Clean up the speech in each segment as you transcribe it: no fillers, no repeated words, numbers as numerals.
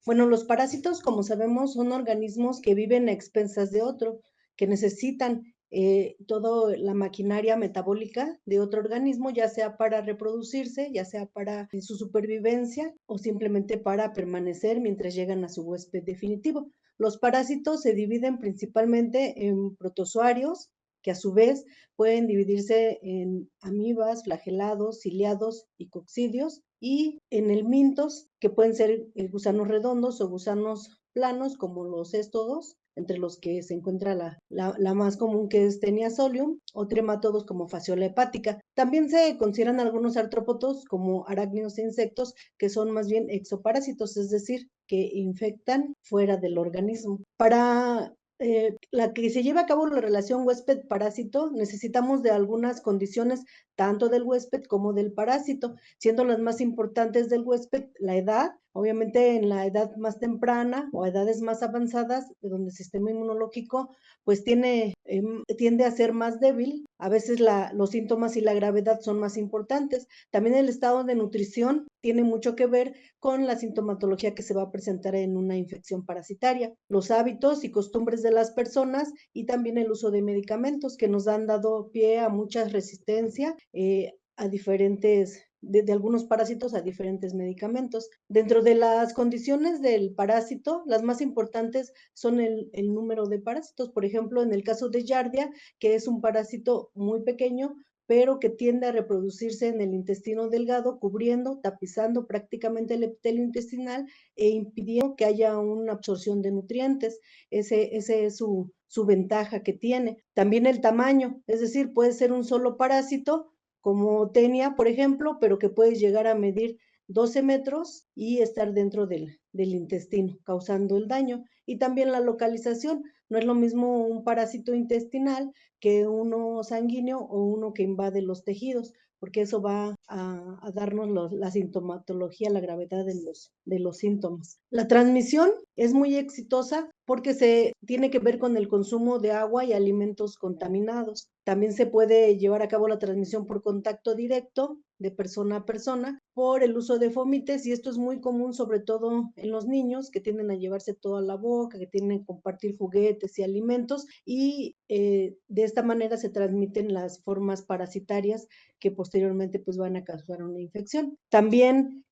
Bueno, los parásitos, como sabemos, son organismos que viven a expensas de otro, que necesitan toda la maquinaria metabólica de otro organismo, ya sea para reproducirse, ya sea para su supervivencia o simplemente para permanecer mientras llegan a su huésped definitivo. Los parásitos se dividen principalmente en protozoarios, que a su vez pueden dividirse en amibas, flagelados, ciliados y coccidios, y en helmintos, que pueden ser gusanos redondos o gusanos planos, como los éstodos, entre los que se encuentra la más común, que es Taenia solium, o tremátodos como Phaseola hepática. También se consideran algunos artrópodos como arácnidos e insectos, que son más bien exoparásitos, es decir, que infectan fuera del organismo. Para la que se lleve a cabo la relación huésped-parásito, necesitamos de algunas condiciones tanto del huésped como del parásito, siendo las más importantes del huésped la edad, obviamente en la edad más temprana o edades más avanzadas, donde el sistema inmunológico pues tiende a ser más débil, a veces los síntomas y la gravedad son más importantes. También el estado de nutrición tiene mucho que ver con la sintomatología que se va a presentar en una infección parasitaria, los hábitos y costumbres de las personas y también el uso de medicamentos que nos han dado pie a mucha resistencia a diferentes de algunos parásitos a diferentes medicamentos. Dentro de las condiciones del parásito, las más importantes son el número de parásitos. Por ejemplo, en el caso de Giardia, que es un parásito muy pequeño, pero que tiende a reproducirse en el intestino delgado, cubriendo, tapizando prácticamente el epitelio intestinal e impidiendo que haya una absorción de nutrientes. Ese es su ventaja que tiene. También el tamaño, es decir, puede ser un solo parásito, como Taenia, por ejemplo, pero que puede llegar a medir 12 metros y estar dentro del intestino, causando el daño. Y también la localización, no es lo mismo un parásito intestinal que uno sanguíneo o uno que invade los tejidos, porque eso va a darnos la sintomatología, la gravedad de los síntomas. La transmisión es muy exitosa porque se tiene que ver con el consumo de agua y alimentos contaminados. También se puede llevar a cabo la transmisión por contacto directo de persona a persona por el uso de fomites, y esto es muy común sobre todo en los niños que tienden a llevarse todo a la boca, que tienden a compartir juguetes y alimentos, y de esta manera se transmiten las formas parasitarias que posteriormente pues van a causar una infección. También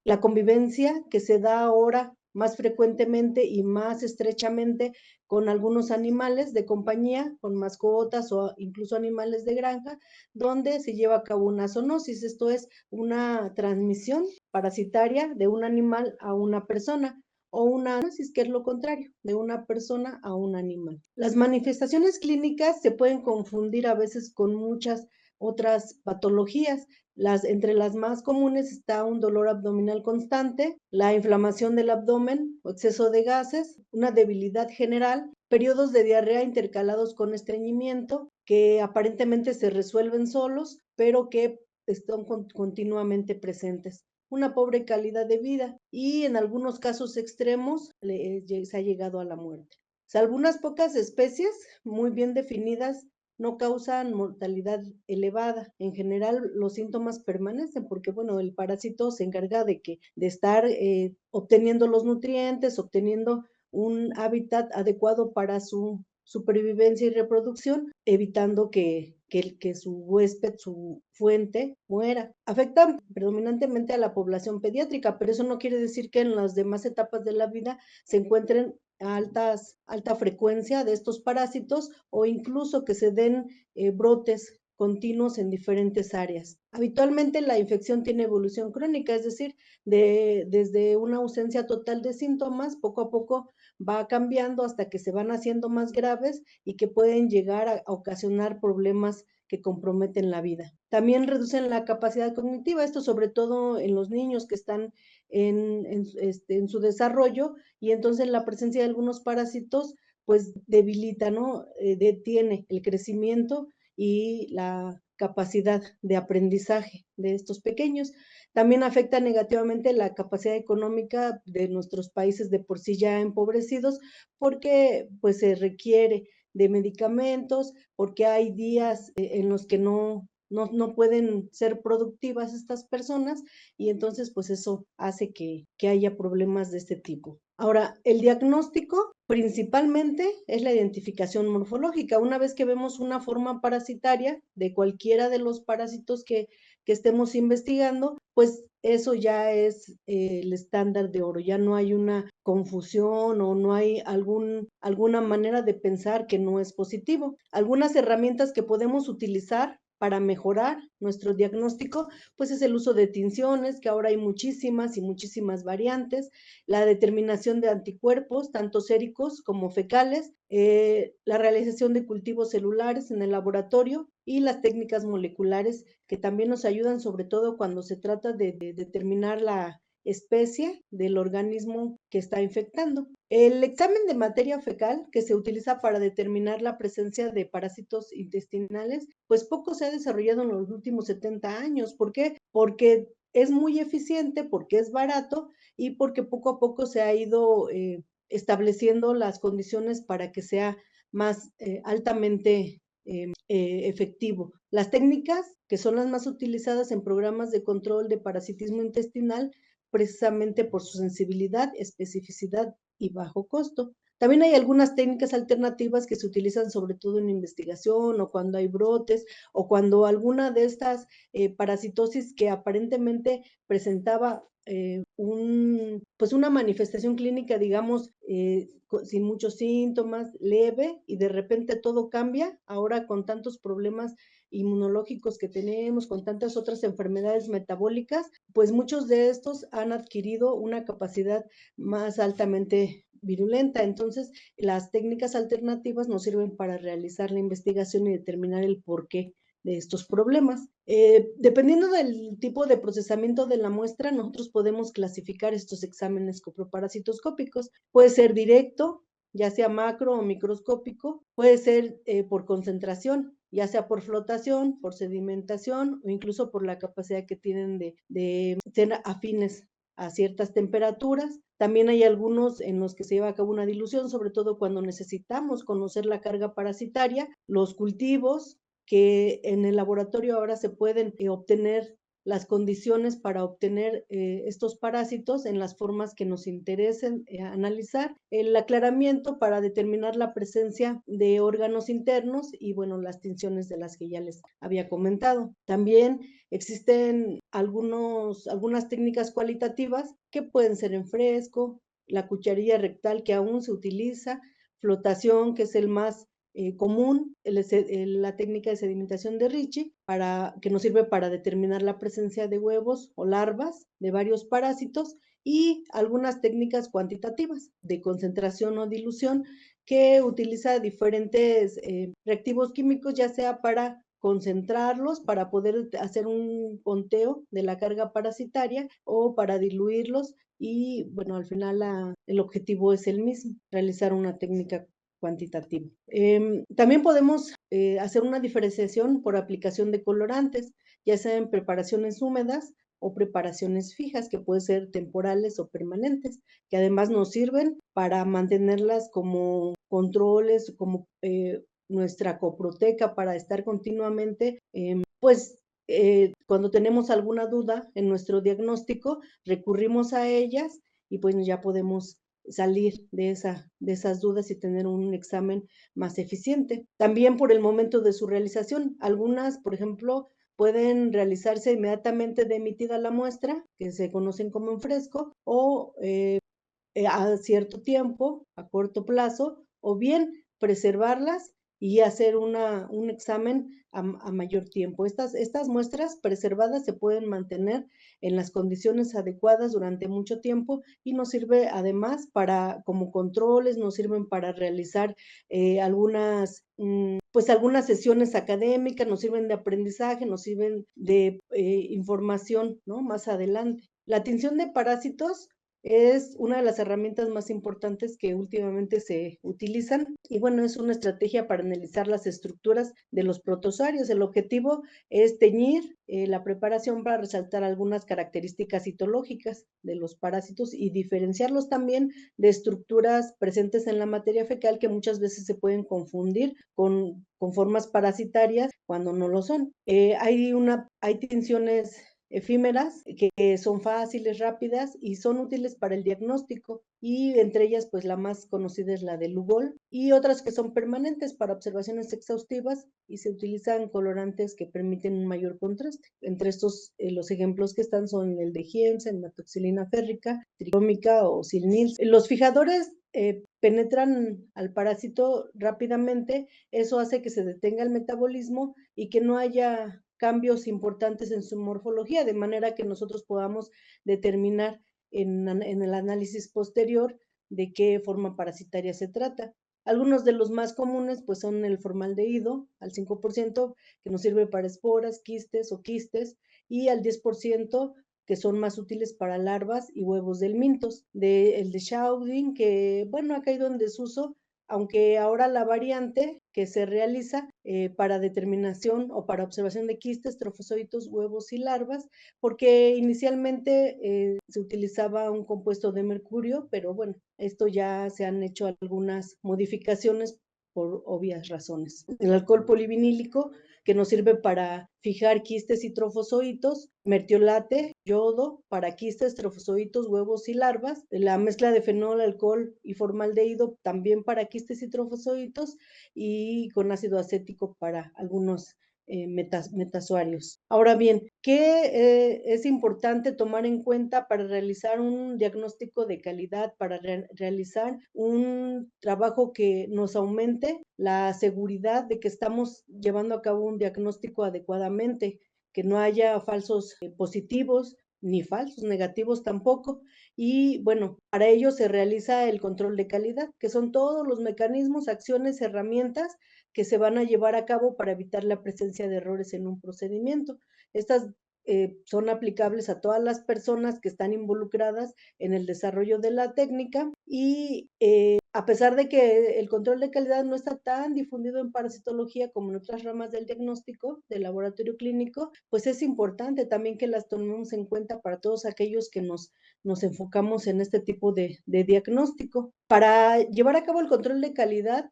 la convivencia que se da ahora más frecuentemente y más estrechamente con algunos animales de compañía, con mascotas o incluso animales de granja, donde se lleva a cabo una zoonosis, esto es una transmisión parasitaria de un animal a una persona, o una zoonosis, que es lo contrario, de una persona a un animal. Las manifestaciones clínicas se pueden confundir a veces con muchas otras patologías. Entre las más comunes está un dolor abdominal constante, la inflamación del abdomen o exceso de gases, una debilidad general, periodos de diarrea intercalados con estreñimiento que aparentemente se resuelven solos, pero que están continuamente presentes, una pobre calidad de vida y en algunos casos extremos se ha llegado a la muerte. O sea, algunas pocas especies muy bien definidas no causan mortalidad elevada. En general, los síntomas permanecen porque, bueno, el parásito se encarga de estar obteniendo los nutrientes, obteniendo un hábitat adecuado para su supervivencia y reproducción, evitando que su huésped, su fuente, muera. Afecta predominantemente a la población pediátrica, pero eso no quiere decir que en las demás etapas de la vida se encuentren alta frecuencia de estos parásitos o incluso que se den brotes continuos en diferentes áreas. Habitualmente la infección tiene evolución crónica, es decir, desde una ausencia total de síntomas, poco a poco va cambiando hasta que se van haciendo más graves y que pueden llegar a ocasionar problemas que comprometen la vida. También reducen la capacidad cognitiva, esto sobre todo en los niños que están en su desarrollo, y entonces la presencia de algunos parásitos pues debilita, ¿no? Detiene el crecimiento y la capacidad de aprendizaje de estos pequeños. También afecta negativamente la capacidad económica de nuestros países de por sí ya empobrecidos, porque pues se requiere de medicamentos, porque hay días en los que no no pueden ser productivas estas personas y entonces pues eso hace que haya problemas de este tipo. Ahora, el diagnóstico principalmente es la identificación morfológica. Una vez que vemos una forma parasitaria de cualquiera de los parásitos que estemos investigando, pues eso ya es el estándar de oro. Ya no hay una confusión o no hay alguna manera de pensar que no es positivo. Algunas herramientas que podemos utilizar para mejorar nuestro diagnóstico, pues es el uso de tinciones, que ahora hay muchísimas y muchísimas variantes, la determinación de anticuerpos, tanto séricos como fecales, la realización de cultivos celulares en el laboratorio y las técnicas moleculares que también nos ayudan, sobre todo cuando se trata de determinar la especie del organismo que está infectando. El examen de materia fecal, que se utiliza para determinar la presencia de parásitos intestinales, pues poco se ha desarrollado en los últimos 70 años. ¿Por qué? Porque es muy eficiente, porque es barato y porque poco a poco se ha ido estableciendo las condiciones para que sea más altamente efectivo. Las técnicas que son las más utilizadas en programas de control de parasitismo intestinal, precisamente por su sensibilidad, especificidad y bajo costo. También hay algunas técnicas alternativas que se utilizan sobre todo en investigación o cuando hay brotes o cuando alguna de estas parasitosis que aparentemente presentaba pues una manifestación clínica, digamos, sin muchos síntomas, leve, y de repente todo cambia, ahora con tantos problemas inmunológicos que tenemos, con tantas otras enfermedades metabólicas, pues muchos de estos han adquirido una capacidad más altamente virulenta. Entonces, las técnicas alternativas nos sirven para realizar la investigación y determinar el porqué de estos problemas. Dependiendo del tipo de procesamiento de la muestra, nosotros podemos clasificar estos exámenes coproparasitoscópicos. Puede ser directo, ya sea macro o microscópico, puede ser por concentración, ya sea por flotación, por sedimentación o incluso por la capacidad que tienen de ser afines a ciertas temperaturas. También hay algunos en los que se lleva a cabo una dilución, sobre todo cuando necesitamos conocer la carga parasitaria, los cultivos, que en el laboratorio ahora se pueden obtener las condiciones para obtener estos parásitos en las formas que nos interesen analizar, el aclaramiento para determinar la presencia de órganos internos y bueno, las tinciones de las que ya les había comentado. También existen algunas técnicas cualitativas que pueden ser en fresco, la cucharilla rectal que aún se utiliza, flotación, que es el más común, la técnica de sedimentación de Ricci, que nos sirve para determinar la presencia de huevos o larvas de varios parásitos, y algunas técnicas cuantitativas de concentración o dilución que utiliza diferentes reactivos químicos, ya sea para concentrarlos, para poder hacer un conteo de la carga parasitaria o para diluirlos y bueno, al final el objetivo es el mismo, realizar una técnica cuantitativa. También podemos hacer una diferenciación por aplicación de colorantes, ya sea en preparaciones húmedas o preparaciones fijas, que pueden ser temporales o permanentes, que además nos sirven para mantenerlas como controles, como nuestra coproteca para estar continuamente, pues cuando tenemos alguna duda en nuestro diagnóstico, recurrimos a ellas y pues ya podemos salir de esas dudas y tener un examen más eficiente. También por el momento de su realización, algunas, por ejemplo, pueden realizarse inmediatamente de emitida la muestra, que se conocen como en fresco, o a cierto tiempo, a corto plazo, o bien preservarlas y hacer un examen a mayor tiempo. Estas muestras preservadas se pueden mantener en las condiciones adecuadas durante mucho tiempo y nos sirve además como controles, nos sirven para realizar pues algunas sesiones académicas, nos sirven de aprendizaje, nos sirven de información, ¿no? Más adelante. La tinción de parásitos Es una de las herramientas más importantes que últimamente se utilizan y bueno, es una estrategia para analizar las estructuras de los protozoarios. El objetivo es teñir la preparación para resaltar algunas características citológicas de los parásitos y diferenciarlos también de estructuras presentes en la materia fecal que muchas veces se pueden confundir con formas parasitarias cuando no lo son. Hay tinciones efímeras que son fáciles, rápidas y son útiles para el diagnóstico y entre ellas pues la más conocida es la de Lugol y otras que son permanentes para observaciones exhaustivas y se utilizan colorantes que permiten un mayor contraste. Entre estos los ejemplos que están son el de Giemsen, metoxilina férrica, tricómica o silnil. Los fijadores penetran al parásito rápidamente, eso hace que se detenga el metabolismo y que no haya cambios importantes en su morfología, de manera que nosotros podamos determinar en el análisis posterior de qué forma parasitaria se trata. Algunos de los más comunes pues son el formaldehído al 5%, que nos sirve para esporas, quistes o quistes, y al 10% que son más útiles para larvas y huevos del mintos. El de Chaudin, que bueno, ha caído en desuso, aunque ahora la variante que se realiza para determinación o para observación de quistes, trofozoitos, huevos y larvas, porque inicialmente se utilizaba un compuesto de mercurio, pero bueno, esto ya se han hecho algunas modificaciones por obvias razones. El alcohol polivinílico, que nos sirve para fijar quistes y trofozoitos, mertiolate, yodo, para quistes, trofozoitos, huevos y larvas, la mezcla de fenol, alcohol y formaldehído también para quistes y trofozoitos y con ácido acético para algunos metazoarios. Ahora bien, ¿qué es importante tomar en cuenta para realizar un diagnóstico de calidad, para realizar un trabajo que nos aumente la seguridad de que estamos llevando a cabo un diagnóstico adecuadamente, que no haya falsos positivos ni falsos negativos tampoco? Y bueno, para ello se realiza el control de calidad, que son todos los mecanismos, acciones, herramientas que se van a llevar a cabo para evitar la presencia de errores en un procedimiento. Estas son aplicables a todas las personas que están involucradas en el desarrollo de la técnica y a pesar de que el control de calidad no está tan difundido en parasitología como en otras ramas del diagnóstico, del laboratorio clínico, pues es importante también que las tomemos en cuenta para todos aquellos que nos enfocamos en este tipo de diagnóstico. Para llevar a cabo el control de calidad,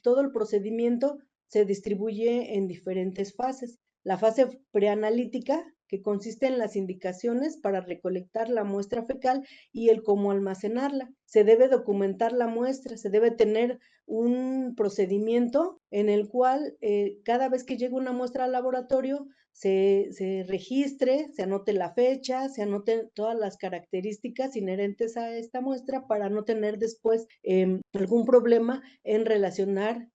todo el procedimiento se distribuye en diferentes fases. La fase preanalítica, que consiste en las indicaciones para recolectar la muestra fecal y el cómo almacenarla. Se debe documentar la muestra, se debe tener un procedimiento en el cual cada vez que llega una muestra al laboratorio se registre, se anote la fecha, se anoten todas las características inherentes a esta muestra para no tener después algún problema en relacionar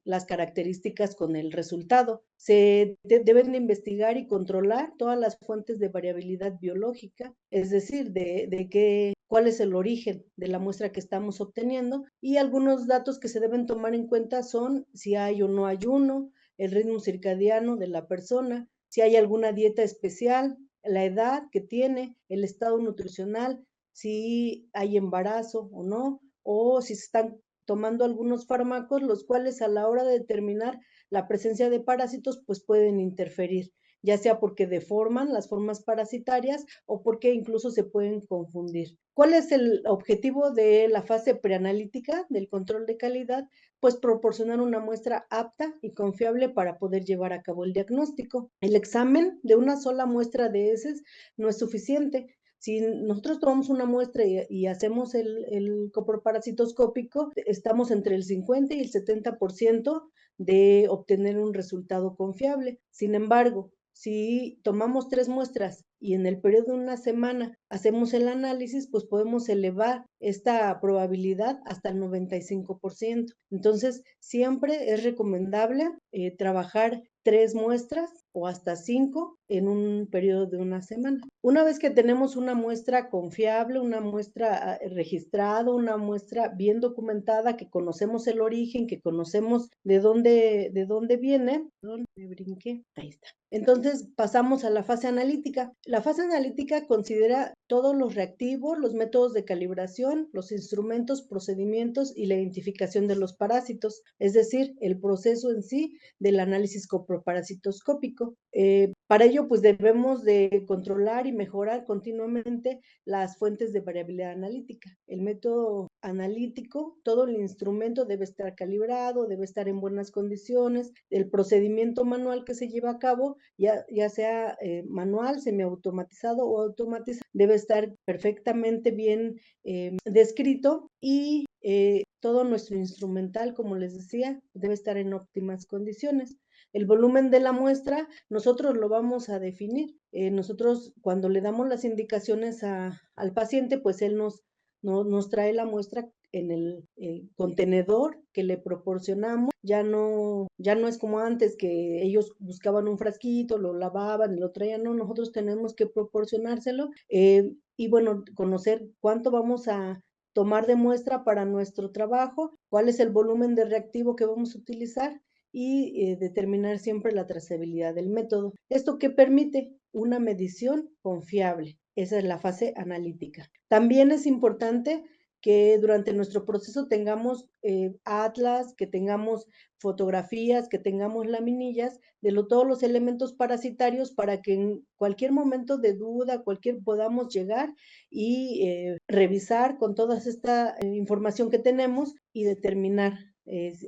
las características con el resultado. Se deben de investigar y controlar todas las fuentes de variabilidad biológica, es decir, cuál es el origen de la muestra que estamos obteniendo, y algunos datos que se deben tomar en cuenta son si hay o no ayuno, el ritmo circadiano de la persona, si hay alguna dieta especial, la edad que tiene, el estado nutricional, si hay embarazo o no, o si se están tomando algunos fármacos, los cuales a la hora de determinar la presencia de parásitos, pues pueden interferir, ya sea porque deforman las formas parasitarias o porque incluso se pueden confundir. ¿Cuál es el objetivo de la fase preanalítica del control de calidad? Pues proporcionar una muestra apta y confiable para poder llevar a cabo el diagnóstico. El examen de una sola muestra de heces no es suficiente. Si nosotros tomamos una muestra y hacemos el coproparasitoscópico, estamos entre el 50 y el 70% de obtener un resultado confiable. Sin embargo, si tomamos 3 muestras y en el periodo de una semana hacemos el análisis, pues podemos elevar esta probabilidad hasta el 95%. Entonces, siempre es recomendable trabajar 3 muestras o hasta 5 en un periodo de una semana. Una vez que tenemos una muestra confiable, una muestra registrada, una muestra bien documentada, que conocemos el origen, que conocemos de dónde viene, perdón, me brinqué, ahí está. Entonces pasamos a la fase analítica. La fase analítica considera todos los reactivos, los métodos de calibración, los instrumentos, procedimientos y la identificación de los parásitos, es decir, el proceso en sí del análisis coproparasitoscópico. Para ello, pues debemos de controlar y mejorar continuamente las fuentes de variabilidad analítica. El método analítico, todo el instrumento debe estar calibrado, debe estar en buenas condiciones. El procedimiento manual que se lleva a cabo, ya sea manual, semiautomatizado o automatizado, debe estar perfectamente bien descrito y todo nuestro instrumental, como les decía, debe estar en óptimas condiciones. El volumen de la muestra, nosotros lo vamos a definir. Nosotros, cuando le damos las indicaciones al paciente, pues él nos trae la muestra en el contenedor que le proporcionamos. Ya no es como antes, que ellos buscaban un frasquito, lo lavaban y lo traían. No, nosotros tenemos que proporcionárselo y bueno, conocer cuánto vamos a tomar de muestra para nuestro trabajo, cuál es el volumen de reactivo que vamos a utilizar y determinar siempre la trazabilidad del método. ¿Esto qué permite? Una medición confiable. Esa es la fase analítica. También es importante que durante nuestro proceso tengamos atlas, que tengamos fotografías, que tengamos laminillas de todos los elementos parasitarios, para que en cualquier momento de duda, podamos llegar y revisar con toda esta información que tenemos y determinar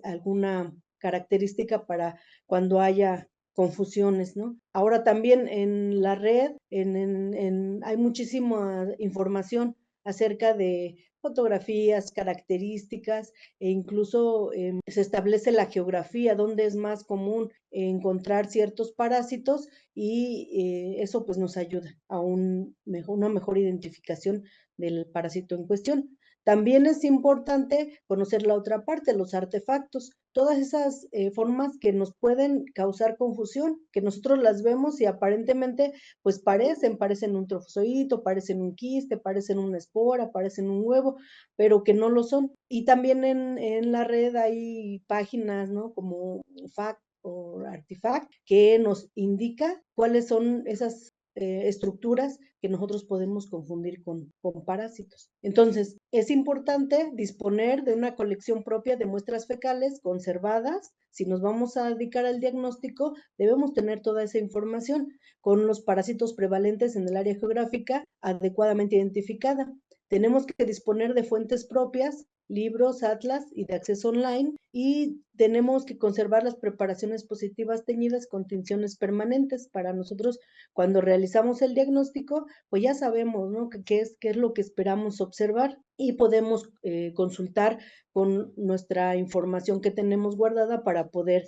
alguna característica para cuando haya confusiones, ¿no? Ahora también en la red hay muchísima información acerca de fotografías, características, e incluso se establece la geografía donde es más común encontrar ciertos parásitos y eso pues nos ayuda a una mejor identificación del parásito en cuestión. También es importante conocer la otra parte, los artefactos, todas esas formas que nos pueden causar confusión, que nosotros las vemos y aparentemente pues parecen un trofozoito, parecen un quiste, parecen una espora, parecen un huevo, pero que no lo son. Y también en la red hay páginas, ¿no? Como FACT o Artifact, que nos indica cuáles son esas estructuras que nosotros podemos confundir con parásitos. Entonces, es importante disponer de una colección propia de muestras fecales conservadas. Si nos vamos a dedicar al diagnóstico, debemos tener toda esa información con los parásitos prevalentes en el área geográfica adecuadamente identificada. Tenemos que disponer de fuentes propias, libros, atlas y de acceso online, y tenemos que conservar las preparaciones positivas teñidas con tinciones permanentes. Para nosotros, cuando realizamos el diagnóstico, pues ya sabemos, ¿no? qué es lo que esperamos observar, y podemos consultar con nuestra información que tenemos guardada para poder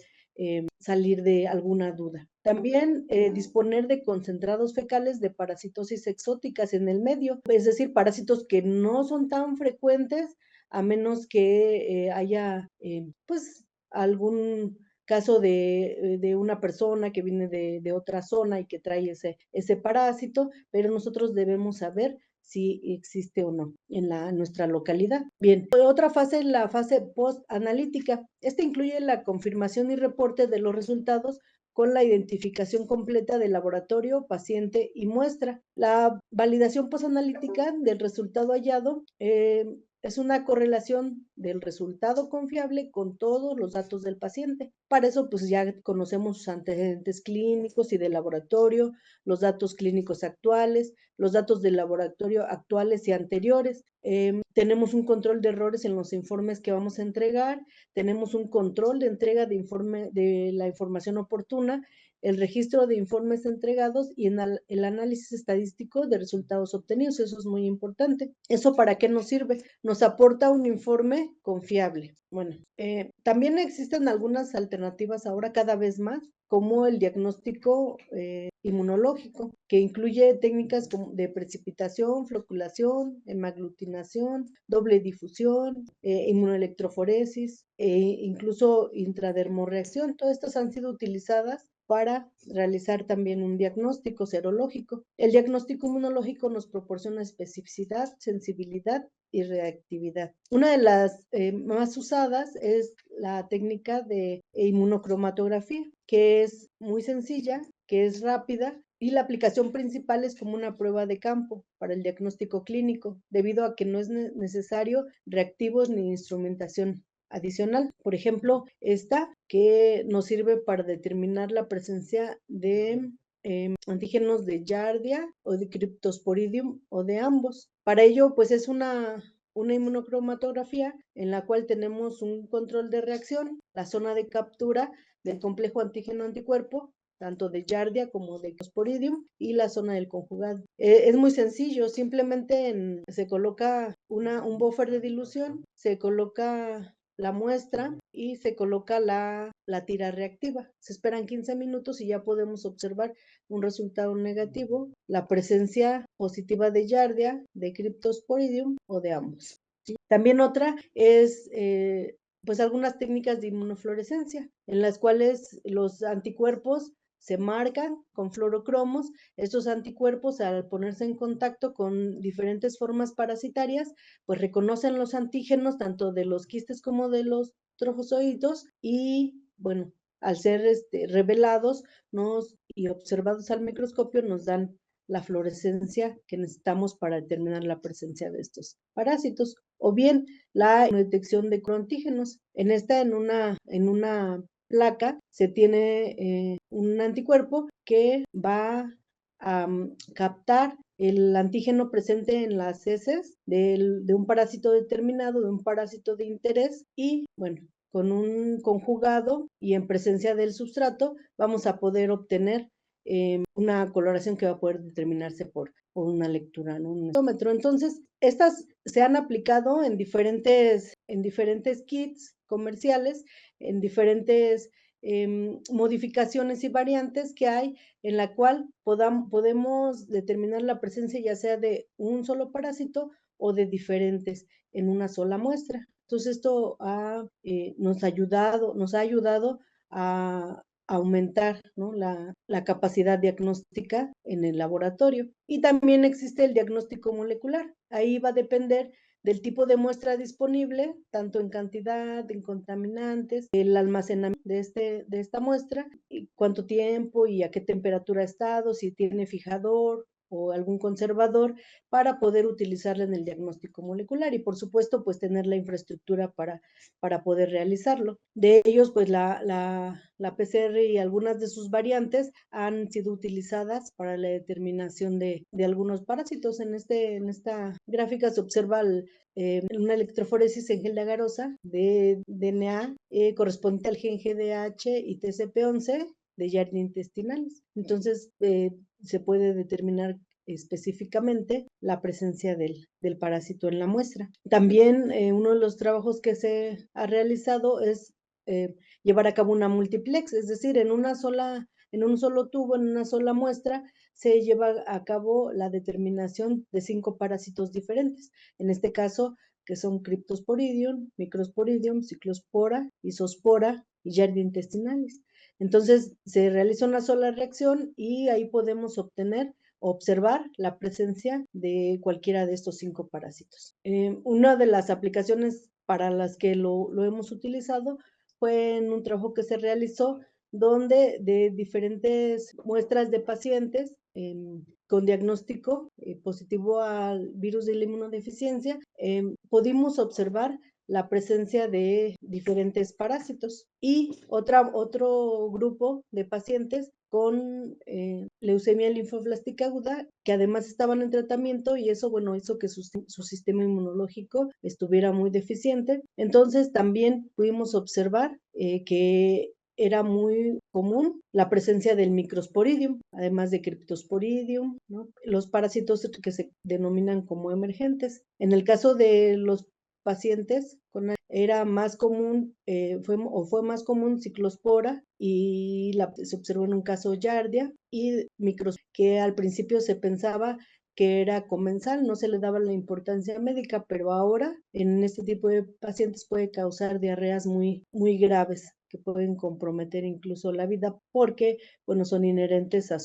salir de alguna duda. También disponer de concentrados fecales de parasitosis exóticas en el medio, es decir, parásitos que no son tan frecuentes, a menos que haya pues algún caso de una persona que viene de otra zona y que trae ese parásito, pero nosotros debemos saber si existe o no en nuestra localidad. Bien, otra fase es la fase post-analítica. Esta incluye la confirmación y reporte de los resultados con la identificación completa del laboratorio, paciente y muestra. La validación postanalítica del resultado hallado es una correlación del resultado confiable con todos los datos del paciente. Para eso, pues ya conocemos sus antecedentes clínicos y de laboratorio, los datos clínicos actuales, los datos del laboratorio actuales y anteriores. Tenemos un control de errores en los informes que vamos a entregar, tenemos un control de entrega de la información oportuna, el registro de informes entregados y el análisis estadístico de resultados obtenidos. Eso es muy importante. ¿Eso para qué nos sirve? Nos aporta un informe confiable. Bueno, también existen algunas alternativas ahora cada vez más, como el diagnóstico inmunológico, que incluye técnicas de precipitación, floculación, hemaglutinación, doble difusión, inmunoelectroforesis, incluso intradermorreacción. Todas estas han sido utilizadas para realizar también un diagnóstico serológico. El diagnóstico inmunológico nos proporciona especificidad, sensibilidad y reactividad. Una de las más usadas es la técnica de inmunocromatografía, que es muy sencilla, que es rápida Y la aplicación principal es como una prueba de campo para el diagnóstico clínico, debido a que no es necesario reactivos ni instrumentación adicional. Por ejemplo, esta que nos sirve para determinar la presencia de antígenos de Giardia o de Cryptosporidium o de ambos. Para ello, pues es una inmunocromatografía en la cual tenemos un control de reacción, la zona de captura del complejo antígeno-anticuerpo, tanto de Giardia como de Cryptosporidium, y la zona del conjugado. Es muy sencillo, simplemente se coloca un buffer de dilución, se coloca la muestra y se coloca la tira reactiva. Se esperan 15 minutos y ya podemos observar un resultado negativo, la presencia positiva de Giardia, de Cryptosporidium o de ambos. ¿Sí? También otra es pues algunas técnicas de inmunofluorescencia en las cuales los anticuerpos se marcan con fluorocromos. Estos anticuerpos, al ponerse en contacto con diferentes formas parasitarias, pues reconocen los antígenos tanto de los quistes como de los trofozoitos y, bueno, al ser revelados y observados al microscopio, nos dan la fluorescencia que necesitamos para determinar la presencia de estos parásitos, o bien la detección de antígenos. En una placa se tiene un anticuerpo que va a captar el antígeno presente en las heces de un parásito determinado, de un parásito de interés, y bueno, con un conjugado y en presencia del sustrato vamos a poder obtener una coloración que va a poder determinarse por una lectura, ¿no? Un espectrómetro. Entonces, estas se han aplicado en diferentes kits comerciales, en diferentes modificaciones y variantes que hay, en la cual podemos determinar la presencia ya sea de un solo parásito o de diferentes en una sola muestra. Entonces, esto nos ha ayudado a aumentar, ¿no? la capacidad diagnóstica en el laboratorio. Y también existe el diagnóstico molecular. Ahí va a depender del tipo de muestra disponible, tanto en cantidad, en contaminantes, el almacenamiento de esta muestra, y cuánto tiempo y a qué temperatura ha estado, si tiene fijador o algún conservador, para poder utilizarla en el diagnóstico molecular y, por supuesto, pues tener la infraestructura para poder realizarlo. De ellos, pues la PCR y algunas de sus variantes han sido utilizadas para la determinación de algunos parásitos. En esta gráfica se observa una electroforesis en gel de agarosa de DNA correspondiente al gen GDH y TCP11 de Giardia intestinales. Entonces, se puede determinar específicamente la presencia del parásito en la muestra. También uno de los trabajos que se ha realizado es llevar a cabo una multiplex, es decir, en un solo tubo, en una sola muestra, se lleva a cabo la determinación de 5 parásitos diferentes. En este caso, que son Cryptosporidium, Microsporidium, Cyclospora, Isospora y Giardia intestinalis. Entonces, se realiza una sola reacción y ahí podemos observar la presencia de cualquiera de estos 5 parásitos. Una de las aplicaciones para las que lo hemos utilizado fue en un trabajo que se realizó donde de diferentes muestras de pacientes con diagnóstico positivo al virus de la inmunodeficiencia, pudimos observar la presencia de diferentes parásitos y otro grupo de pacientes con leucemia linfoblástica aguda que además estaban en tratamiento y eso, bueno, hizo que su sistema inmunológico estuviera muy deficiente. Entonces también pudimos observar que era muy común la presencia del Microsporidium, además de Cryptosporidium, ¿no? Los parásitos que se denominan como emergentes. En el caso de los pacientes era más común, fue más común Ciclospora y se observó en un caso Giardia y Micros, que al principio se pensaba que era comensal, no se le daba la importancia médica, pero ahora en este tipo de pacientes puede causar diarreas muy, muy graves, que pueden comprometer incluso la vida porque, bueno, son inherentes a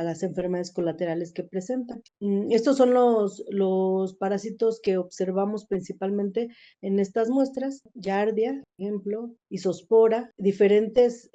las enfermedades colaterales que presentan. Estos son los parásitos que observamos principalmente en estas muestras: Giardia, por ejemplo, Isospora, diferentes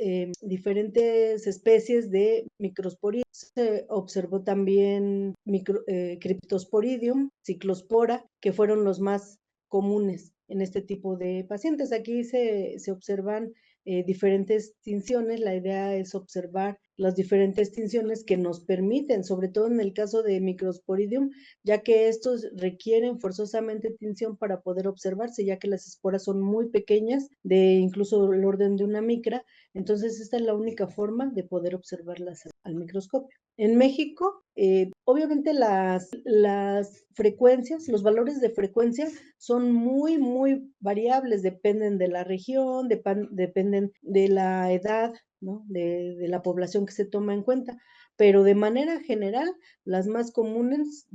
especies de Microsporidium. Se observó también Cryptosporidium, Cyclospora, que fueron los más comunes en este tipo de pacientes. Aquí se observan diferentes tinciones. La idea es observar las diferentes tinciones que nos permiten, sobre todo en el caso de Microsporidium, ya que estos requieren forzosamente tinción para poder observarse, ya que las esporas son muy pequeñas, de incluso el orden de una micra. Entonces esta es la única forma de poder observarlas al microscopio. En México, obviamente las frecuencias, los valores de frecuencia son muy, muy variables, dependen de la región, dependen de la edad, ¿no? de la población que se toma en cuenta, pero de manera general, las más comunes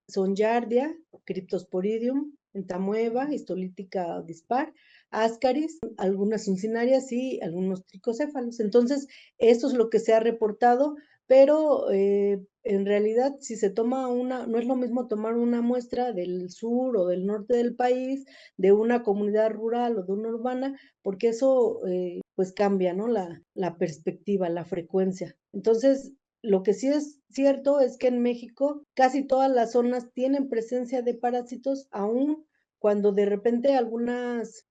son Giardia, Cryptosporidium, Entamueva, Histolítica dispar, Ascaris, algunas uncinarias y algunos tricocéfalos. Entonces, esto es lo que se ha reportado, pero en realidad si se toma no es lo mismo tomar una muestra del sur o del norte del país, de una comunidad rural o de una urbana, porque eso pues cambia, ¿no? La perspectiva, la frecuencia. Entonces, lo que sí es cierto es que en México casi todas las zonas tienen presencia de parásitos, aún cuando de repente algunas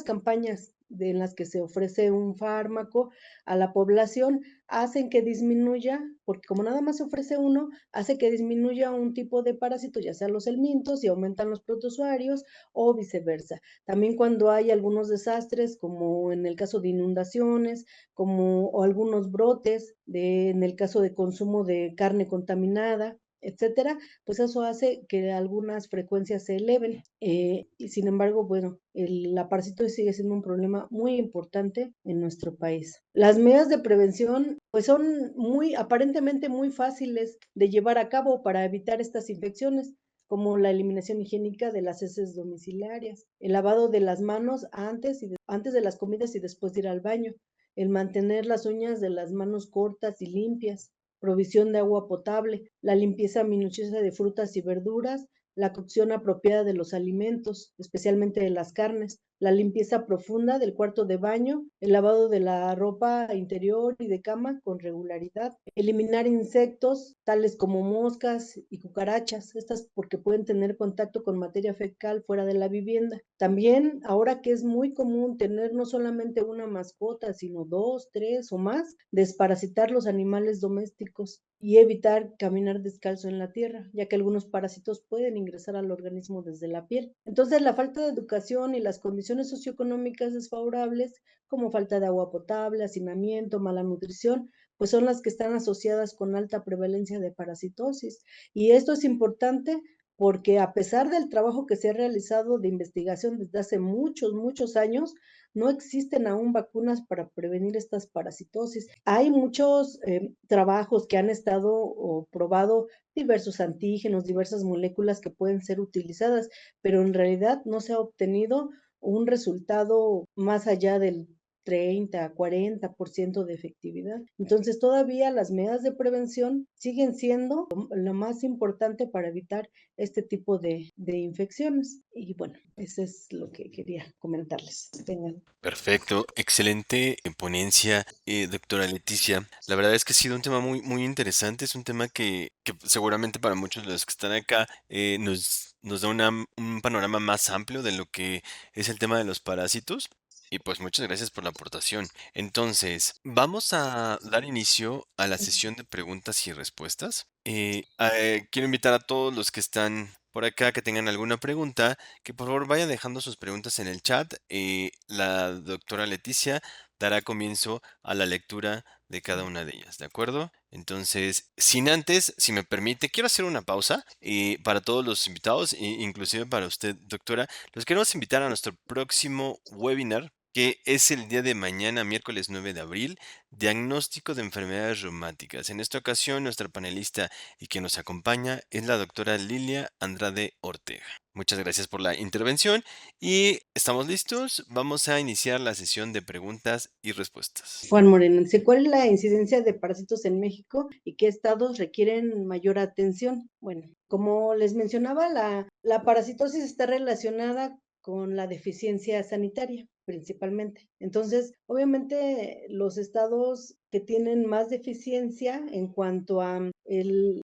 campañas en las que se ofrece un fármaco a la población hacen que disminuya, porque como nada más se ofrece uno, hace que disminuya un tipo de parásito, ya sea los helmintos, y aumentan los protozoarios o viceversa. También cuando hay algunos desastres, como en el caso de inundaciones, o algunos brotes, en el caso de consumo de carne contaminada, etcétera, pues eso hace que algunas frecuencias se eleven. Y sin embargo, bueno, la parasitosis sigue siendo un problema muy importante en nuestro país. Las medidas de prevención pues son aparentemente muy fáciles de llevar a cabo para evitar estas infecciones, como la eliminación higiénica de las heces domiciliarias, el lavado de las manos antes de las comidas y después de ir al baño, el mantener las uñas de las manos cortas y limpias, provisión de agua potable, la limpieza minuciosa de frutas y verduras, la cocción apropiada de los alimentos, especialmente de las carnes, la limpieza profunda del cuarto de baño, el lavado de la ropa interior y de cama con regularidad, eliminar insectos tales como moscas y cucarachas, estas porque pueden tener contacto con materia fecal fuera de la vivienda. También, ahora que es muy común tener no solamente una mascota, sino dos, tres o más, desparasitar los animales domésticos y evitar caminar descalzo en la tierra, ya que algunos parásitos pueden ingresar al organismo desde la piel. Entonces, la falta de educación y las condiciones socioeconómicas desfavorables, como falta de agua potable, hacinamiento, mala nutrición, pues son las que están asociadas con alta prevalencia de parasitosis. Y esto es importante porque a pesar del trabajo que se ha realizado de investigación desde hace muchos, muchos años, no existen aún vacunas para prevenir estas parasitosis. Hay muchos trabajos que han estado o probado diversos antígenos, diversas moléculas que pueden ser utilizadas, pero en realidad no se ha obtenido un resultado más allá del 30, 40% de efectividad. Entonces, todavía las medidas de prevención siguen siendo lo más importante para evitar este tipo de infecciones. Y bueno, eso es lo que quería comentarles. Tengan. Perfecto, excelente ponencia, doctora Leticia. La verdad es que ha sido un tema muy, muy interesante. Es un tema que seguramente para muchos de los que están acá nos da un panorama más amplio de lo que es el tema de los parásitos. Y pues muchas gracias por la aportación. Entonces, vamos a dar inicio a la sesión de preguntas y respuestas. Quiero invitar a todos los que están por acá que tengan alguna pregunta que por favor vayan dejando sus preguntas en el chat. La doctora Leticia dará comienzo a la lectura de cada una de ellas, ¿de acuerdo? Entonces, sin antes, si me permite, quiero hacer una pausa para todos los invitados, inclusive para usted, doctora. Los queremos invitar a nuestro próximo webinar, que es el día de mañana, miércoles 9 de abril, diagnóstico de enfermedades reumáticas. En esta ocasión, nuestra panelista y quien nos acompaña es la doctora Lilia Andrade Ortega. Muchas gracias por la intervención y estamos listos. Vamos a iniciar la sesión de preguntas y respuestas. Juan Moreno dice, ¿cuál es la incidencia de parásitos en México y qué estados requieren mayor atención? Bueno, como les mencionaba, la parasitosis está relacionada con la deficiencia sanitaria principalmente. Entonces, obviamente, los estados que tienen más deficiencia en cuanto a el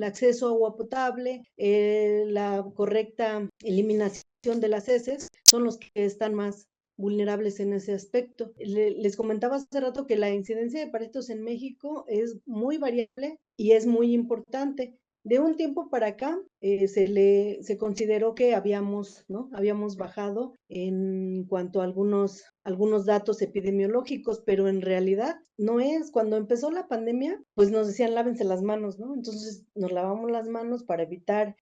acceso a agua potable, la correcta eliminación de las heces, son los que están más vulnerables en ese aspecto. Les comentaba hace rato que la incidencia de parásitos en México es muy variable y es muy importante. De un tiempo para acá se consideró que habíamos, ¿no? Habíamos bajado en cuanto a algunos datos epidemiológicos, pero en realidad no es. Cuando empezó la pandemia, pues nos decían lávense las manos, ¿no? Entonces nos lavamos las manos para evitar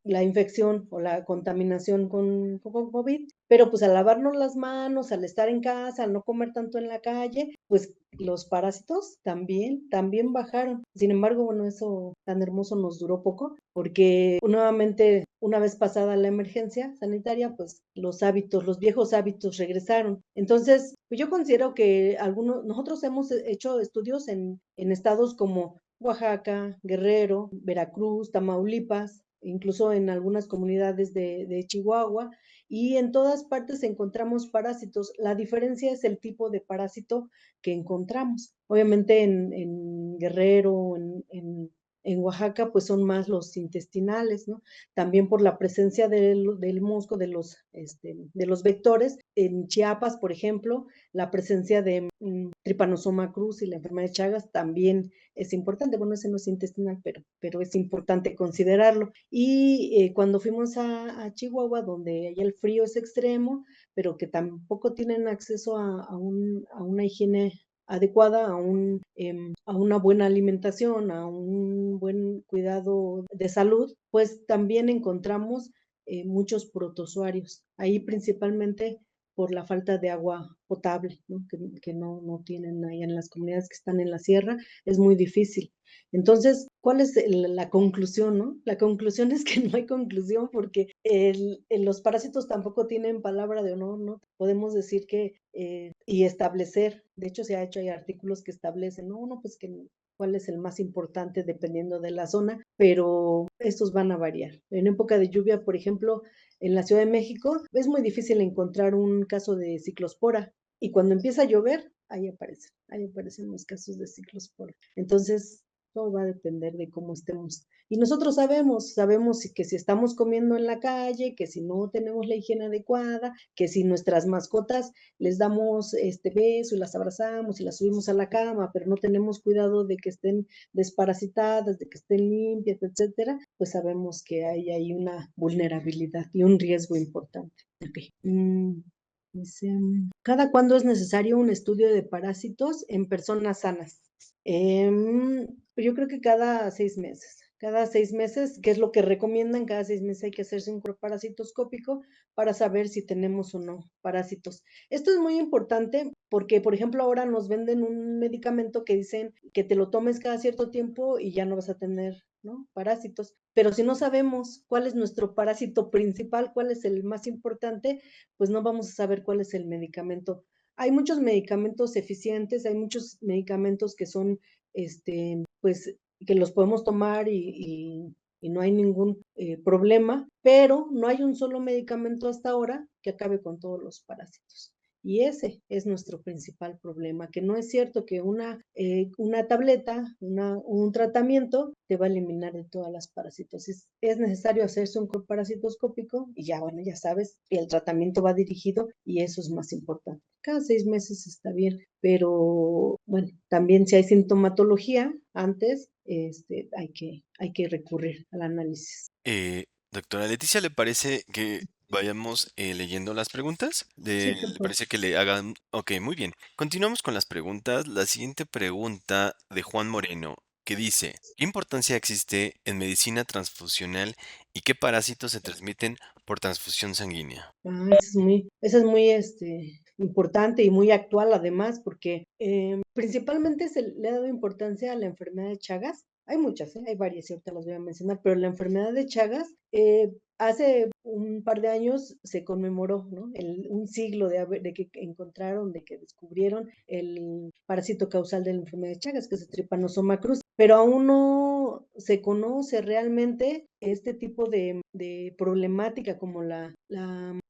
la infección o la contaminación con COVID, pero pues al lavarnos las manos, al estar en casa, al no comer tanto en la calle, pues los parásitos también bajaron. Sin embargo, bueno, eso tan hermoso nos duró poco, porque nuevamente, una vez pasada la emergencia sanitaria, pues los viejos hábitos regresaron. Entonces, pues yo considero que nosotros hemos hecho estudios en estados como Oaxaca, Guerrero, Veracruz, Tamaulipas, incluso en algunas comunidades de Chihuahua, y en todas partes encontramos parásitos. La diferencia es el tipo de parásito que encontramos. Obviamente en Guerrero, en Oaxaca, pues son más los intestinales, ¿no? También por la presencia del mosco, de los vectores. En Chiapas, por ejemplo, la presencia de Trypanosoma cruzi y la enfermedad de Chagas también es importante. Bueno, ese no es intestinal, pero es importante considerarlo. Y cuando fuimos a Chihuahua, donde allá el frío es extremo, pero que tampoco tienen acceso a una higiene adecuada, a una buena alimentación, a un buen cuidado de salud, pues también encontramos muchos protozoarios. Ahí principalmente por la falta de agua potable, ¿no? Que no tienen ahí en las comunidades que están en la sierra, es muy difícil. Entonces, ¿cuál es la conclusión, no? La conclusión es que no hay conclusión porque los parásitos tampoco tienen palabra de honor, ¿no? Podemos decir que, y establecer, de hecho se ha hecho, hay artículos que establecen, no, pues que cuál es el más importante dependiendo de la zona, pero estos van a variar. En época de lluvia, por ejemplo, en la Ciudad de México es muy difícil encontrar un caso de ciclospora y cuando empieza a llover, ahí aparecen los casos de ciclospora. Entonces, todo va a depender de cómo estemos. Y nosotros sabemos que si estamos comiendo en la calle, que si no tenemos la higiene adecuada, que si nuestras mascotas les damos este beso y las abrazamos y las subimos a la cama, pero no tenemos cuidado de que estén desparasitadas, de que estén limpias, etcétera, pues sabemos que hay una vulnerabilidad y un riesgo importante. Okay. Dice, ¿cada cuándo es necesario un estudio de parásitos en personas sanas? Yo creo que cada 6 meses, que es lo que recomiendan, cada 6 meses hay que hacerse un parasitoscópico para saber si tenemos o no parásitos. Esto es muy importante porque, por ejemplo, ahora nos venden un medicamento que dicen que te lo tomes cada cierto tiempo y ya no vas a tener, ¿no? Parásitos. Pero si no sabemos cuál es nuestro parásito principal, cuál es el más importante, pues no vamos a saber cuál es el medicamento. Hay muchos medicamentos eficientes, hay muchos medicamentos que son, pues, que los podemos tomar y no hay ningún problema, pero no hay un solo medicamento hasta ahora que acabe con todos los parásitos. Y ese es nuestro principal problema, que no es cierto que una tableta, un tratamiento te va a eliminar de todas las parasitosis. Es necesario hacerse un parasitoscópico y ya, bueno, ya sabes, el tratamiento va dirigido y eso es más importante. Cada 6 meses está bien, pero bueno, también si hay sintomatología antes, hay que recurrir al análisis. Doctora Leticia, ¿le parece que vayamos leyendo las preguntas? Sí, por ¿Le favor. parece que le hagan? Ok, muy bien. Continuamos con las preguntas. La siguiente pregunta de Juan Moreno, que dice, ¿qué importancia existe en medicina transfusional y qué parásitos se transmiten por transfusión sanguínea? Esa es muy importante y muy actual además, porque principalmente se le ha dado importancia a la enfermedad de Chagas. Hay muchas, hay varias, y ahorita las voy a mencionar, pero la enfermedad de Chagas, hace un par de años se conmemoró, ¿no? Un siglo de que encontraron, de que descubrieron el parásito causal de la enfermedad de Chagas, que es el Trypanosoma cruzi, pero aún no se conoce realmente este tipo de problemática como la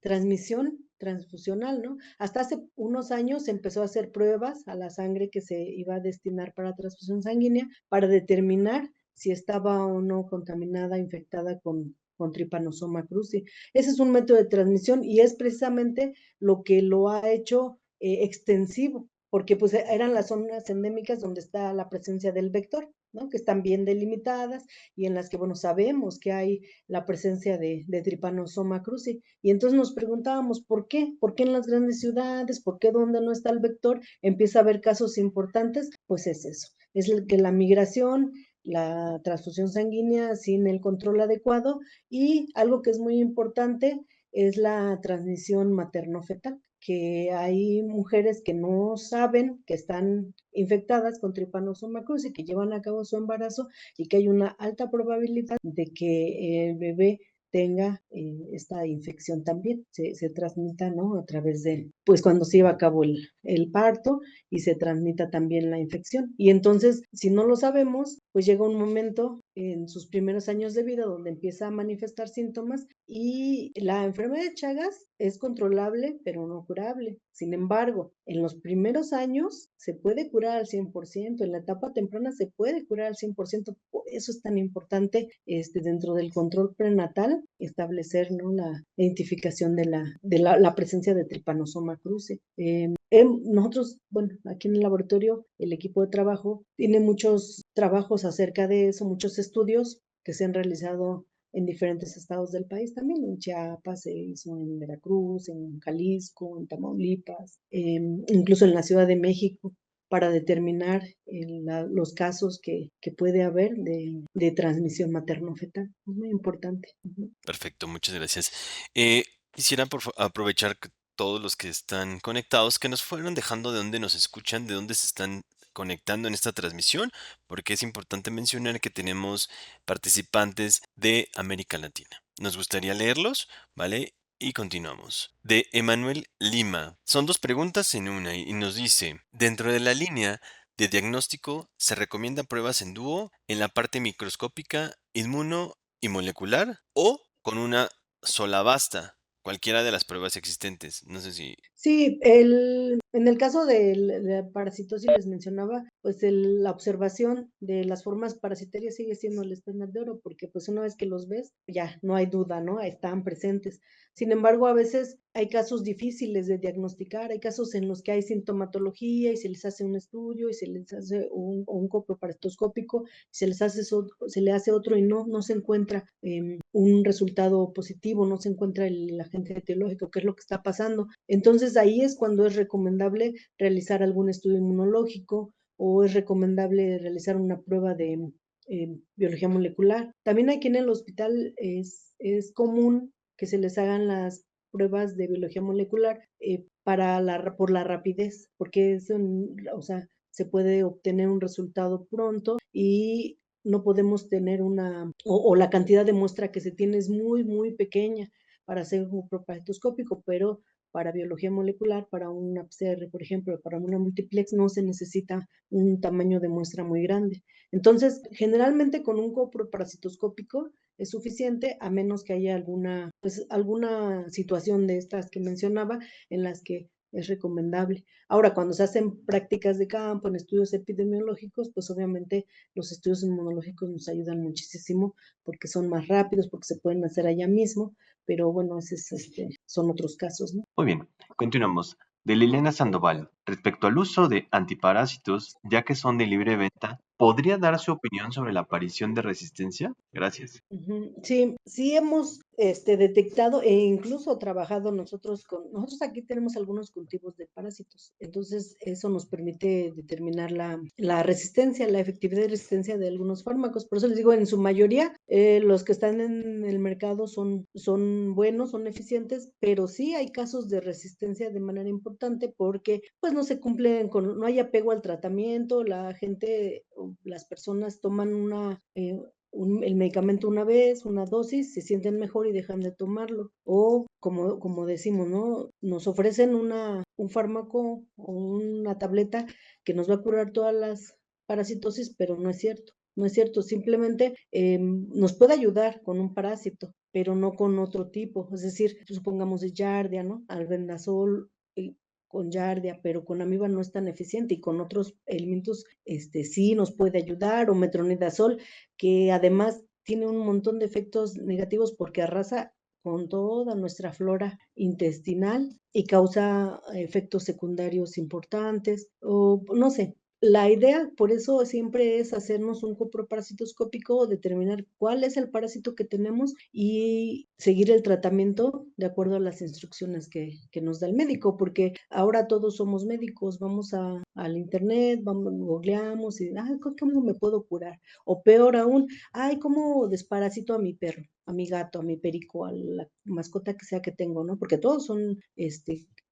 transmisión transfusional, ¿no? Hasta hace unos años se empezó a hacer pruebas a la sangre que se iba a destinar para transfusión sanguínea para determinar si estaba o no contaminada, infectada con Trypanosoma cruzi. Ese es un método de transmisión y es precisamente lo que lo ha hecho extensivo, porque pues eran las zonas endémicas donde está la presencia del vector, ¿no? Que están bien delimitadas y en las que, bueno, sabemos que hay la presencia de Trypanosoma cruzi. Y entonces nos preguntábamos, ¿por qué? ¿Por qué en las grandes ciudades? ¿Por qué donde no está el vector empieza a haber casos importantes? Pues es eso, es que la migración, la transfusión sanguínea sin el control adecuado y algo que es muy importante es la transmisión materno-fetal, que hay mujeres que no saben que están infectadas con Trypanosoma cruzi, que llevan a cabo su embarazo y que hay una alta probabilidad de que el bebé tenga esta infección también, se transmita, ¿no? A través de, pues cuando se lleva a cabo el parto y se transmita también la infección. Y entonces, si no lo sabemos, pues llega un momento en sus primeros años de vida donde empieza a manifestar síntomas y la enfermedad de Chagas es controlable, pero no curable. Sin embargo, en los primeros años se puede curar al 100%, en la etapa temprana se puede curar al 100%, por eso es tan importante dentro del control prenatal establecer, ¿no? La identificación de la presencia de Trypanosoma cruzi. Nosotros, bueno, aquí en el laboratorio, el equipo de trabajo tiene muchos trabajos acerca de eso, muchos estudios que se han realizado en diferentes estados del país también, en Chiapas, se hizo en Veracruz, en Jalisco, en Tamaulipas, incluso en la Ciudad de México, para determinar los casos que puede haber de transmisión materno-fetal. Es muy importante. Ujú. Perfecto, muchas gracias. Quisiera aprovechar que todos los que están conectados, que nos fueran dejando de dónde nos escuchan, de dónde se están conectando en esta transmisión, porque es importante mencionar que tenemos participantes de América Latina. Nos gustaría leerlos, ¿vale? Y continuamos. De Emanuel Lima. Son dos preguntas en una y nos dice, dentro de la línea de diagnóstico, ¿se recomienda pruebas en dúo en la parte microscópica, inmuno y molecular o con una sola basta? Cualquiera de las pruebas existentes. No sé si... Sí, en el caso de la parasitosis les mencionaba, pues la observación de las formas parasitarias sigue siendo el estándar de oro, porque pues una vez que los ves, ya no hay duda, ¿no? Están presentes. Sin embargo, a veces hay casos difíciles de diagnosticar, hay casos en los que hay sintomatología y se les hace un estudio y se les hace un coproparastoscópico, se le hace otro y no se encuentra un resultado positivo, no se encuentra el agente etiológico, qué es lo que está pasando. Entonces ahí es cuando es recomendable realizar algún estudio inmunológico o es recomendable realizar una prueba de biología molecular. También aquí en el hospital es común que se les hagan las pruebas de biología molecular por la rapidez, porque o sea, se puede obtener un resultado pronto y no podemos tener o la cantidad de muestra que se tiene es muy, muy pequeña para hacer un propagandoscópico, pero para biología molecular, para una PCR, por ejemplo, para una multiplex, no se necesita un tamaño de muestra muy grande. Entonces, generalmente con un coproparasitoscópico es suficiente, a menos que haya alguna situación de estas que mencionaba en las que es recomendable. Ahora, cuando se hacen prácticas de campo, en estudios epidemiológicos, pues obviamente los estudios inmunológicos nos ayudan muchísimo porque son más rápidos, porque se pueden hacer allá mismo, pero bueno, son otros casos, ¿no? Muy bien, continuamos. De Liliana Sandoval, respecto al uso de antiparásitos, ya que son de libre venta, ¿podría dar su opinión sobre la aparición de resistencia? Gracias. Sí, sí hemos detectado e incluso trabajado nosotros aquí tenemos algunos cultivos de parásitos, entonces eso nos permite determinar la resistencia, la efectividad y resistencia de algunos fármacos. Por eso les digo, en su mayoría, los que están en el mercado son buenos, son eficientes, pero sí hay casos de resistencia de manera importante porque pues no se cumplen no hay apego al tratamiento, la gente, las personas toman el medicamento una vez, una dosis, se sienten mejor y dejan de tomarlo. O como decimos, ¿no? Nos ofrecen un fármaco o una tableta que nos va a curar todas las parasitosis, pero no es cierto. No es cierto, simplemente nos puede ayudar con un parásito, pero no con otro tipo. Es decir, supongamos de Giardia, ¿no? Albendazol, con Giardia, pero con amiba no es tan eficiente y con otros elementos sí nos puede ayudar, o metronidazol, que además tiene un montón de efectos negativos porque arrasa con toda nuestra flora intestinal y causa efectos secundarios importantes, o no sé. La idea, por eso siempre es hacernos un coproparasitoscópico, determinar cuál es el parásito que tenemos y seguir el tratamiento de acuerdo a las instrucciones que nos da el médico, porque ahora todos somos médicos, vamos al internet, googleamos y, ¿cómo me puedo curar? O peor aún, ¿cómo desparasito a mi perro, a mi gato, a mi perico, a la mascota que sea que tengo, ¿no? Porque todos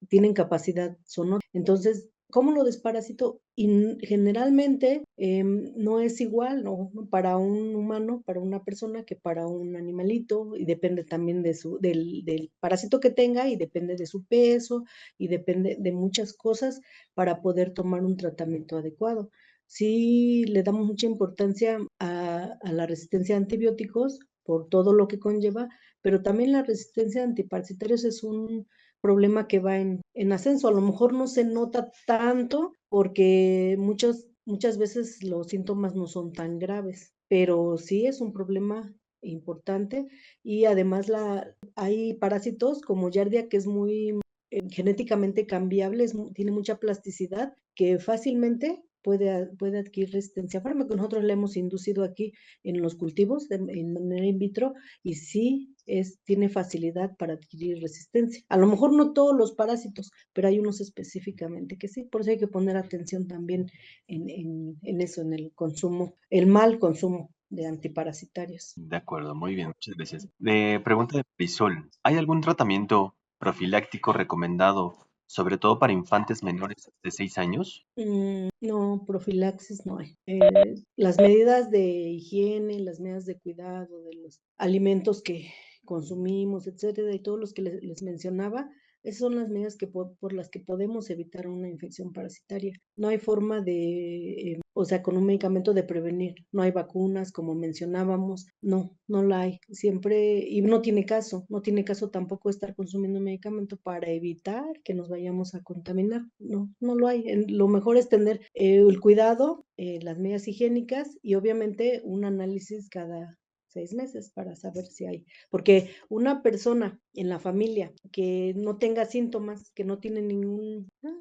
tienen capacidad sonora. Entonces, ¿cómo lo desparasito? Y generalmente no es igual, ¿no? Para un humano, para una persona, que para un animalito, y depende también del parásito que tenga, y depende de su peso, y depende de muchas cosas para poder tomar un tratamiento adecuado. Sí le damos mucha importancia a la resistencia a antibióticos por todo lo que conlleva, pero también la resistencia a antiparasitarios es un problema que va en ascenso. A lo mejor no se nota tanto porque muchas veces los síntomas no son tan graves, pero sí es un problema importante. Y además hay parásitos como Giardia, que es muy genéticamente cambiable, tiene mucha plasticidad, que fácilmente puede adquirir resistencia a fármacos. Nosotros le hemos inducido aquí en los cultivos en manera in vitro, y sí tiene facilidad para adquirir resistencia. A lo mejor no todos los parásitos, pero hay unos específicamente que sí. Por eso hay que poner atención también en eso, en el consumo, el mal consumo de antiparasitarios. De acuerdo, muy bien, muchas gracias. De pregunta de Prisol, ¿hay algún tratamiento profiláctico recomendado, sobre todo para infantes menores de 6 años? No, profilaxis no hay. Las medidas de higiene, las medidas de cuidado de los alimentos que consumimos, etcétera, y todos los que les mencionaba, esas son las medidas por las que podemos evitar una infección parasitaria. No hay forma o sea, con un medicamento de prevenir. No hay vacunas, como mencionábamos. No la hay. Siempre, y no tiene caso tampoco estar consumiendo medicamento para evitar que nos vayamos a contaminar. No lo hay. Lo mejor es tener el cuidado, las medidas higiénicas, y obviamente un análisis cada 6 meses para saber si hay, porque una persona en la familia que no tenga síntomas, que no tiene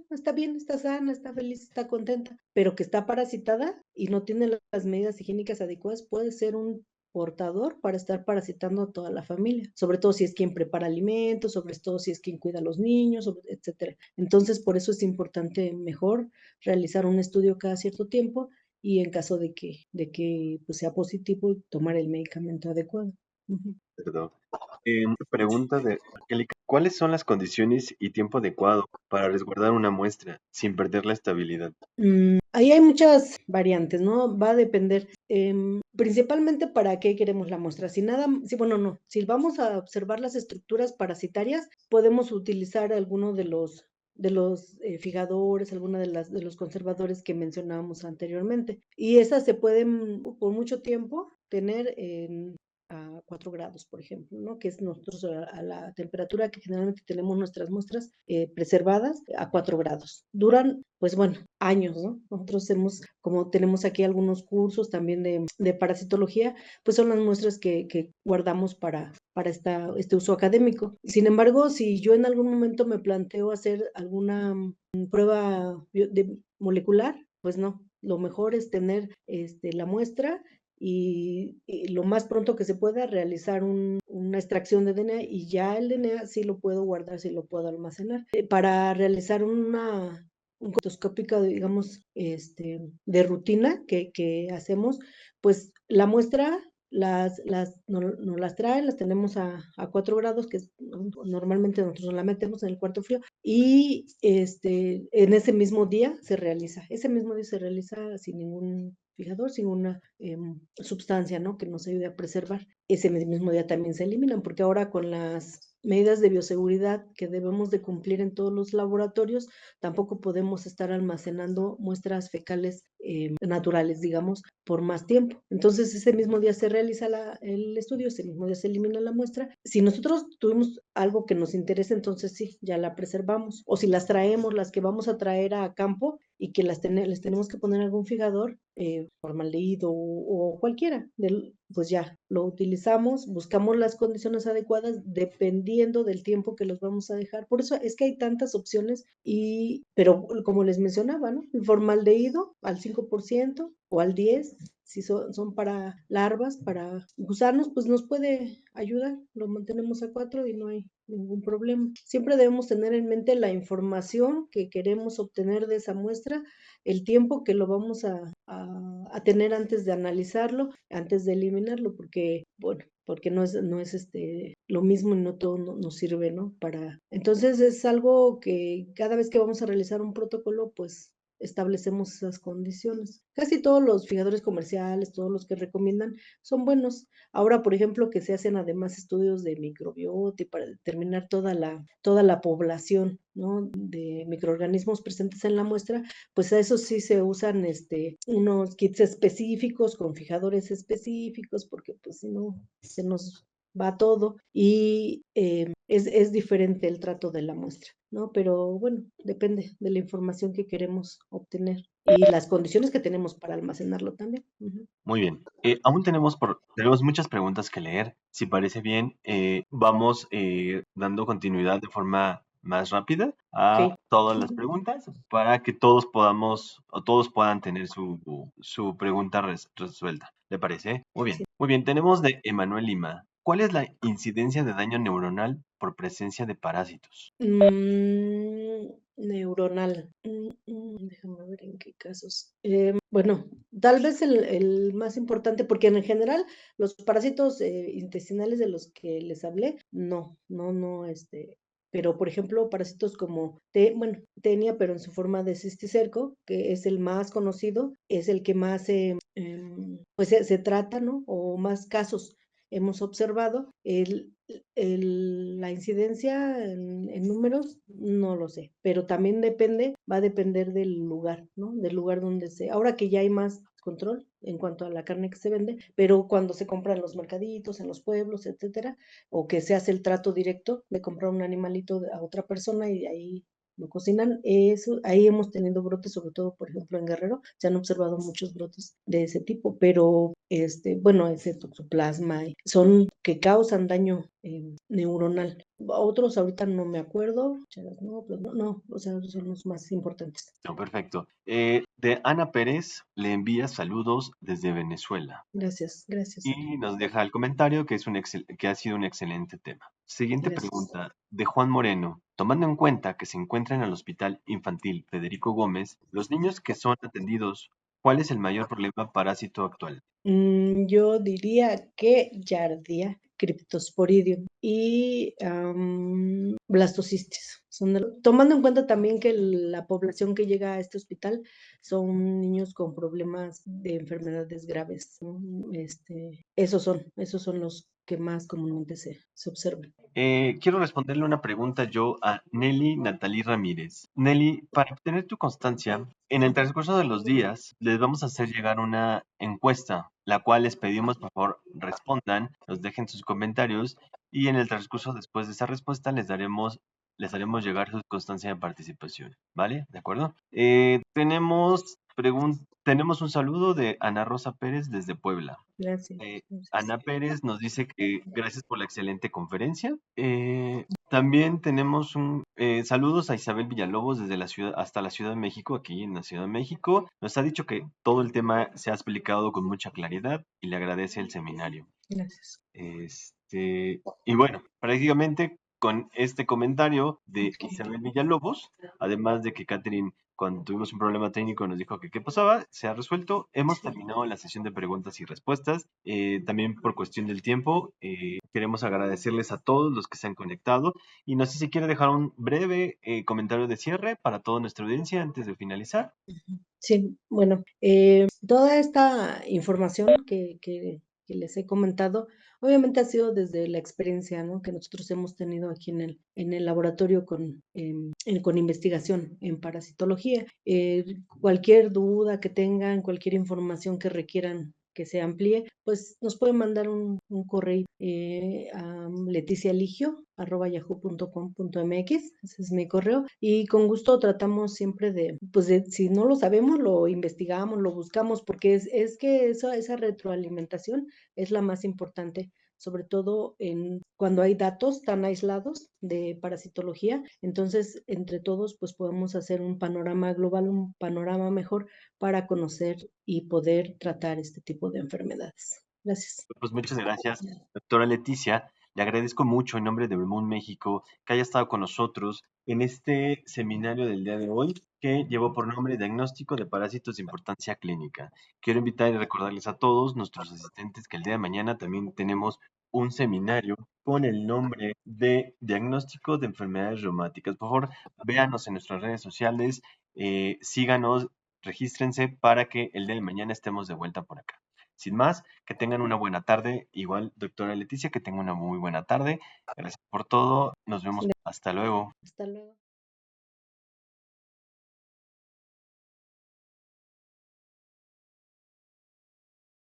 está bien, está sana, está feliz, está contenta, pero que está parasitada y no tiene las medidas higiénicas adecuadas, puede ser un portador para estar parasitando a toda la familia, sobre todo si es quien prepara alimentos, sobre todo si es quien cuida a los niños, etcétera. Entonces, por eso es importante mejor realizar un estudio cada cierto tiempo, y en caso de que pues, sea positivo, tomar el medicamento adecuado. Uh-huh. Perdón. Pregunta de Angélica, ¿cuáles son las condiciones y tiempo adecuado para resguardar una muestra sin perder la estabilidad? Ahí hay muchas variantes, ¿no? Va a depender principalmente para qué queremos la muestra. Si vamos a observar las estructuras parasitarias, podemos utilizar alguno de los fijadores, alguna de los conservadores que mencionábamos anteriormente. Y esas se pueden por mucho tiempo tener a 4 grados, por ejemplo, ¿no? Que es nosotros a la temperatura que generalmente tenemos nuestras muestras preservadas, a 4 grados. Duran, pues bueno, años, ¿no? Nosotros como tenemos aquí algunos cursos también de parasitología, pues son las muestras que guardamos para este uso académico. Sin embargo, si yo en algún momento me planteo hacer alguna prueba molecular, pues no. Lo mejor es tener la muestra y lo más pronto que se pueda realizar una extracción de DNA y ya el DNA sí lo puedo guardar, sí lo puedo almacenar. Para realizar un colonoscópico, digamos, de rutina que hacemos, pues la muestra nos las traen, las tenemos a 4 grados, que normalmente nosotros la metemos en el cuarto frío, y en ese mismo día se realiza sin ningún fijador, sin una sustancia, ¿no? Que nos ayude a preservar. Ese mismo día también se eliminan, porque ahora con las medidas de bioseguridad que debemos de cumplir en todos los laboratorios, tampoco podemos estar almacenando muestras fecales naturales, digamos, por más tiempo. Entonces, ese mismo día se realiza el estudio, ese mismo día se elimina la muestra. Si nosotros tuvimos algo que nos interesa, entonces sí, ya la preservamos. O si las traemos, las que vamos a traer a campo y que les tenemos que poner algún fijador, formaldehído o cualquiera, pues ya lo utilizamos, buscamos las condiciones adecuadas dependiendo del tiempo que los vamos a dejar. Por eso es que hay tantas opciones, pero como les mencionaba, ¿no? El formaldehído al 5% o al 10%, si son para larvas, para gusanos, pues nos puede ayudar. Lo mantenemos a 4 y no hay ningún problema. Siempre debemos tener en mente la información que queremos obtener de esa muestra, el tiempo que lo vamos a tener antes de analizarlo, antes de eliminarlo, porque, bueno, porque no es lo mismo y no todo nos sirve, ¿no? Entonces es algo que cada vez que vamos a realizar un protocolo, pues establecemos esas condiciones. Casi todos los fijadores comerciales, todos los que recomiendan, son buenos. Ahora, por ejemplo, que se hacen además estudios de microbiota y para determinar toda la población, ¿no? De microorganismos presentes en la muestra, pues a eso sí se usan unos kits específicos con fijadores específicos, porque pues si no, se nos va todo y es diferente el trato de la muestra, ¿no? Pero bueno, depende de la información que queremos obtener y las condiciones que tenemos para almacenarlo también. Ujú. Muy bien. Aún tenemos muchas preguntas que leer. Si parece bien, vamos dando continuidad de forma más rápida a Ok. todas las Ujú. preguntas para que todos podamos o todos puedan tener su pregunta resuelta. ¿Le parece? Muy bien. Sí. Muy bien. Tenemos de Emanuel Lima. ¿Cuál es la incidencia de daño neuronal por presencia de parásitos? Neuronal. Déjame ver en qué casos. Bueno, tal vez el más importante, porque en general los parásitos intestinales de los que les hablé, no, pero por ejemplo, parásitos como, bueno, tenia, pero en su forma de cisticerco, que es el más conocido, es el que más, pues se trata, ¿no? O más casos hemos observado. La incidencia en números, no lo sé, pero también va a depender del lugar, ¿no? Del lugar ahora que ya hay más control en cuanto a la carne que se vende, pero cuando se compra en los mercaditos, en los pueblos, etcétera, o que se hace el trato directo de comprar un animalito a otra persona y ahí lo cocinan, ahí hemos tenido brotes, sobre todo, por ejemplo, en Guerrero, se han observado muchos brotes de ese tipo, pero bueno, ese toxoplasma, son que causan daño neuronal. Otros ahorita no me acuerdo, no, pues no, o sea, son los más importantes. No, perfecto. De Ana Pérez le envía saludos desde Venezuela. Gracias, Ana. Y nos deja el comentario que que ha sido un excelente tema. Siguiente Gracias. pregunta de Juan Moreno. Tomando en cuenta que se encuentran en el Hospital Infantil Federico Gómez, los niños que son atendidos, ¿cuál es el mayor problema parásito actual? Yo diría que Giardia, Cryptosporidium y Blastocystis. Tomando en cuenta también que la población que llega a este hospital son niños con problemas de enfermedades graves, ¿no? Esos son los que más comúnmente se observan. Quiero responderle una pregunta yo a Nelly Natalí Ramírez. Nelly, para obtener tu constancia, en el transcurso de los días les vamos a hacer llegar una encuesta, la cual les pedimos por favor respondan, nos dejen sus comentarios y en el transcurso después de esa respuesta les haremos llegar su constancia de participación, ¿vale? ¿De acuerdo? Tenemos un saludo de Ana Rosa Pérez desde Puebla. Gracias. Ana Pérez nos dice que gracias por la excelente conferencia. También tenemos saludos a Isabel Villalobos desde la ciudad hasta la Ciudad de México, aquí en la Ciudad de México. Nos ha dicho que todo el tema se ha explicado con mucha claridad y le agradece el seminario. Gracias. Y bueno, prácticamente con este comentario de Isabel Villalobos, además de que Catherine, cuando tuvimos un problema técnico, nos dijo que qué pasaba, se ha resuelto. Hemos terminado la sesión de preguntas y respuestas. También por cuestión del tiempo, queremos agradecerles a todos los que se han conectado. Y no sé si quiere dejar un breve comentario de cierre para toda nuestra audiencia antes de finalizar. Sí, bueno, toda esta información que les he comentado, obviamente ha sido desde la experiencia, ¿no?, que nosotros hemos tenido aquí en el laboratorio con investigación en parasitología. Cualquier duda que tengan, cualquier información que requieran que se amplíe, pues nos pueden mandar un correo a leticialigio@yahoo.com.mx, ese es mi correo, y con gusto tratamos siempre pues si no lo sabemos, lo investigamos, lo buscamos, porque es que esa retroalimentación es la más importante, sobre todo cuando hay datos tan aislados de parasitología. Entonces, entre todos, pues podemos hacer un panorama global, un panorama mejor para conocer y poder tratar este tipo de enfermedades. Gracias. Pues muchas gracias, doctora Leticia. Le agradezco mucho en nombre de Vermont México que haya estado con nosotros en este seminario del día de hoy que llevó por nombre Diagnóstico de Parásitos de Importancia Clínica. Quiero invitar y recordarles a todos nuestros asistentes que el día de mañana también tenemos un seminario con el nombre de Diagnóstico de Enfermedades Reumáticas. Por favor, véanos en nuestras redes sociales, síganos, regístrense para que el día de mañana estemos de vuelta por acá. Sin más, que tengan una buena tarde. Igual, doctora Leticia, que tenga una muy buena tarde. Gracias por todo. Nos vemos. Hasta luego. Hasta luego.